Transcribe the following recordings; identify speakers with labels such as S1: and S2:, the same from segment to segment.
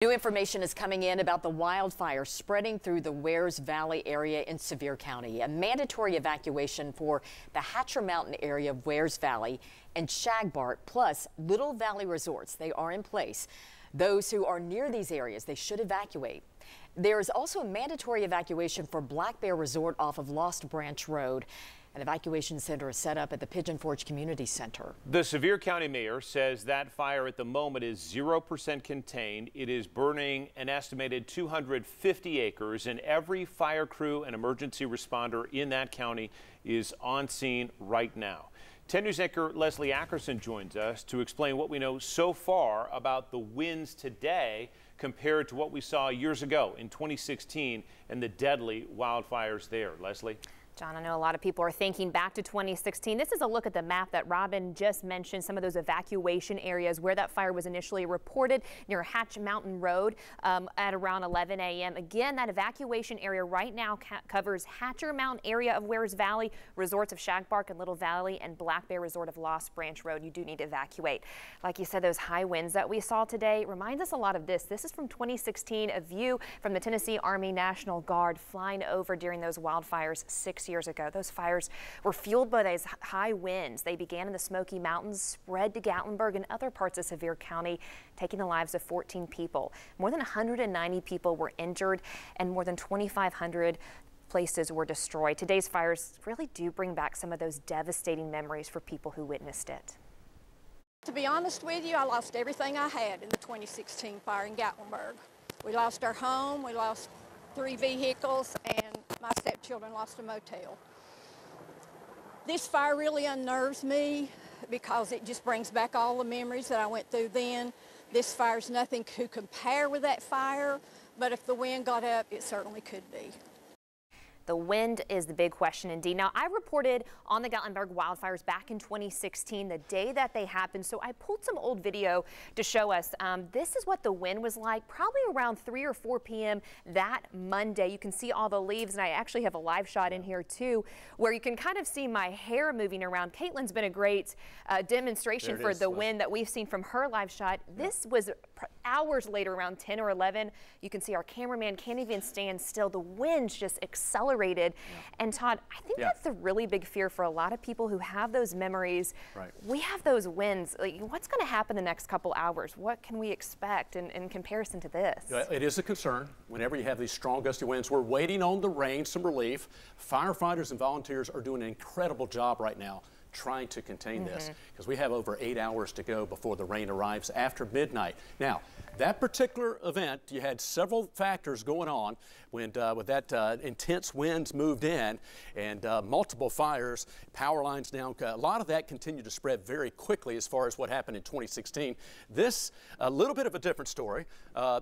S1: New information is coming in about the wildfire spreading through the Wears Valley area in Sevier County. A mandatory evacuation for the Hatcher Mountain area of Wears Valley and Shagbark, plus Little Valley resorts. They are in place. Those who are near these areas, they should evacuate. There is also a mandatory evacuation for Black Bear Resort off of Lost Branch Road. An evacuation center is set up at the Pigeon Forge Community Center.
S2: The Sevier County mayor says that fire at the moment is 0% contained. It is burning an estimated 250 acres, and every fire crew and emergency responder in that county is on scene right now. 10 News anchor Leslie Ackerson joins us to explain what we know so far about the winds today compared to what we saw years ago in 2016 and the deadly wildfires there. Leslie?
S3: John, I know a lot of people are thinking back to 2016. This is a look at the map that Robin just mentioned, some of those evacuation areas where that fire was initially reported near Hatch Mountain Road at around 11 a.m. Again, that evacuation area right now covers Hatcher Mountain area of Wears Valley, resorts of Shagbark and Little Valley, and Black Bear Resort of Lost Branch Road. You do need to evacuate. Like you said, those high winds that we saw today reminds us a lot of this. This is from 2016, a view from the Tennessee Army National Guard flying over during those wildfires 6 years ago. Those fires were fueled by those high winds. They began in the Smoky Mountains, spread to Gatlinburg and other parts of Sevier County, taking the lives of 14 people. More than 190 people were injured and more than 2,500 places were destroyed. Today's fires really do bring back some of those devastating memories for people who witnessed it.
S4: To be honest with you, I lost everything I had in the 2016 fire in Gatlinburg. We lost our home, we lost 3 vehicles, and my stepchildren lost a motel. This fire really unnerves me because it just brings back all the memories that I went through then. This fire's nothing to compare with that fire, but if the wind got up, it certainly could be.
S3: The wind is the big question indeed. Now, I reported on the Gatlinburg wildfires back in 2016, the day that they happened. So I pulled some old video to show us. This is what the wind was like probably around 3 or 4 p.m. that Monday. You can see all the leaves, and I actually have a live shot in here too, where you can kind of see my hair moving around. Caitlin's been a great demonstration for the wind that we've seen from her live shot. This was hours later, around 10 or 11. You can see our cameraman can't even stand still. The winds just accelerated. And Todd, I think that's the really big fear for a lot of people who have those memories. We have those winds. Like, what's going to happen the next couple hours? What can we expect in comparison to this?
S5: It is a concern whenever you have these strong gusty winds. We're waiting on the rain, some relief. Firefighters and volunteers are doing an incredible job right now trying to contain this, because we have over 8 hours to go before the rain arrives after midnight. Now, that particular event, you had several factors going on when with that intense winds moved in and multiple fires, power lines down. A lot of that continued to spread very quickly as far as what happened in 2016. This, a little bit of a different story.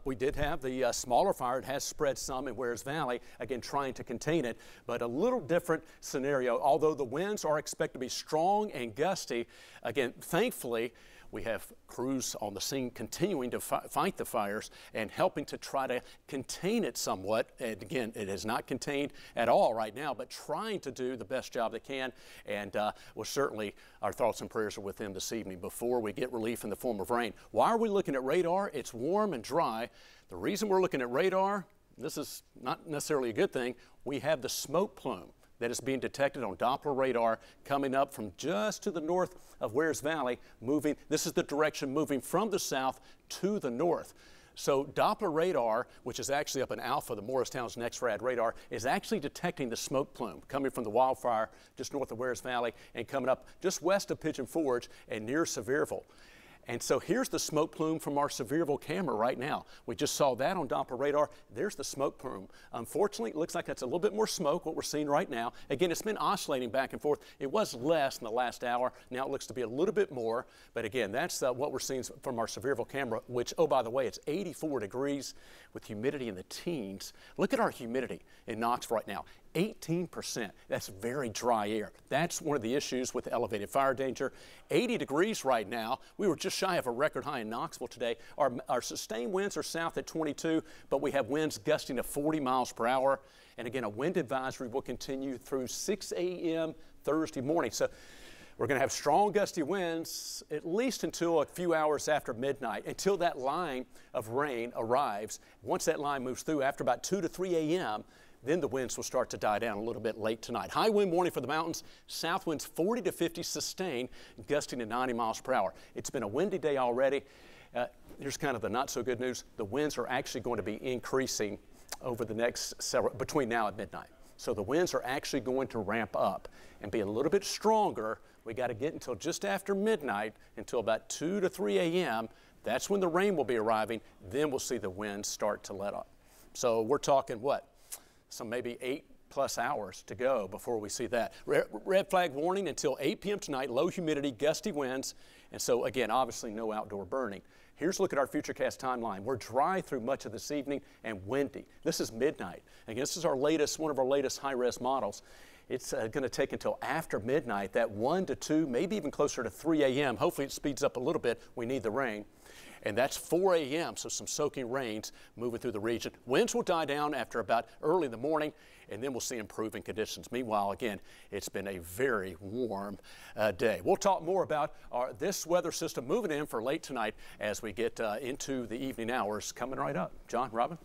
S5: We did have the smaller fire. It has spread some in Wears Valley, again trying to contain it, but a little different scenario. Although the winds are expected to be strong and gusty, again, thankfully, we have crews on the scene continuing to fight the fires and helping to try to contain it somewhat. And again, it is not contained at all right now, but trying to do the best job they can. And well, certainly our thoughts and prayers are with them this evening before we get relief in the form of rain. Why are we looking at radar? It's warm and dry. The reason we're looking at radar, this is not necessarily a good thing, we have the smoke plume that is being detected on Doppler radar coming up from just to the north of Wears Valley, moving. This is the direction moving from the south to the north. So Doppler radar, which is actually up in Alpha, the Morristown's NexRad radar, is actually detecting the smoke plume coming from the wildfire just north of Wears Valley and coming up just west of Pigeon Forge and near Sevierville. And so here's the smoke plume from our Sevierville camera right now. We just saw that on Doppler radar. There's the smoke plume. Unfortunately, it looks like that's a little bit more smoke, what we're seeing right now. Again, it's been oscillating back and forth. It was less in the last hour. Now it looks to be a little bit more. But again, that's what we're seeing from our Sevierville camera, which, oh, by the way, it's 84 degrees with humidity in the teens. Look at our humidity in Knoxville right now. 18%. That's very dry air. That's one of the issues with elevated fire danger. 80 degrees right now. We were just shy of a record high in Knoxville today. Our sustained winds are south at 22, but we have winds gusting to 40 miles per hour. And again, a wind advisory will continue through 6 a.m. Thursday morning. So We're going to have strong gusty winds at least until a few hours after midnight, until that line of rain arrives. Once that line moves through after about 2 to 3 a.m., then the winds will start to die down a little bit late tonight. High wind warning for the mountains. South winds 40 to 50 sustained, gusting to 90 miles per hour. It's been a windy day already. Here's kind of the not so good news. The winds are actually going to be increasing over the next between now and midnight. So the winds are actually going to ramp up and be a little bit stronger. We got to get until just after midnight, until about 2 to 3 a.m. That's when the rain will be arriving. Then we'll see the winds start to let up. So we're talking what? Some maybe 8+ hours to go before we see that. Red flag warning until 8 p.m. tonight, low humidity, gusty winds, and so again, obviously no outdoor burning. Here's a look at our Futurecast timeline. We're dry through much of this evening and windy. This is midnight. Again, this is our latest, one of our latest high-res models. It's going to take until after midnight, that 1 to 2, maybe even closer to 3 a.m. Hopefully it speeds up a little bit. We need the rain. And that's 4 a.m., so some soaking rains moving through the region. Winds will die down after about early in the morning, and then we'll see improving conditions. Meanwhile, again, it's been a very warm day. We'll talk more about this weather system moving in for late tonight as we get into the evening hours coming right up. John, Robin?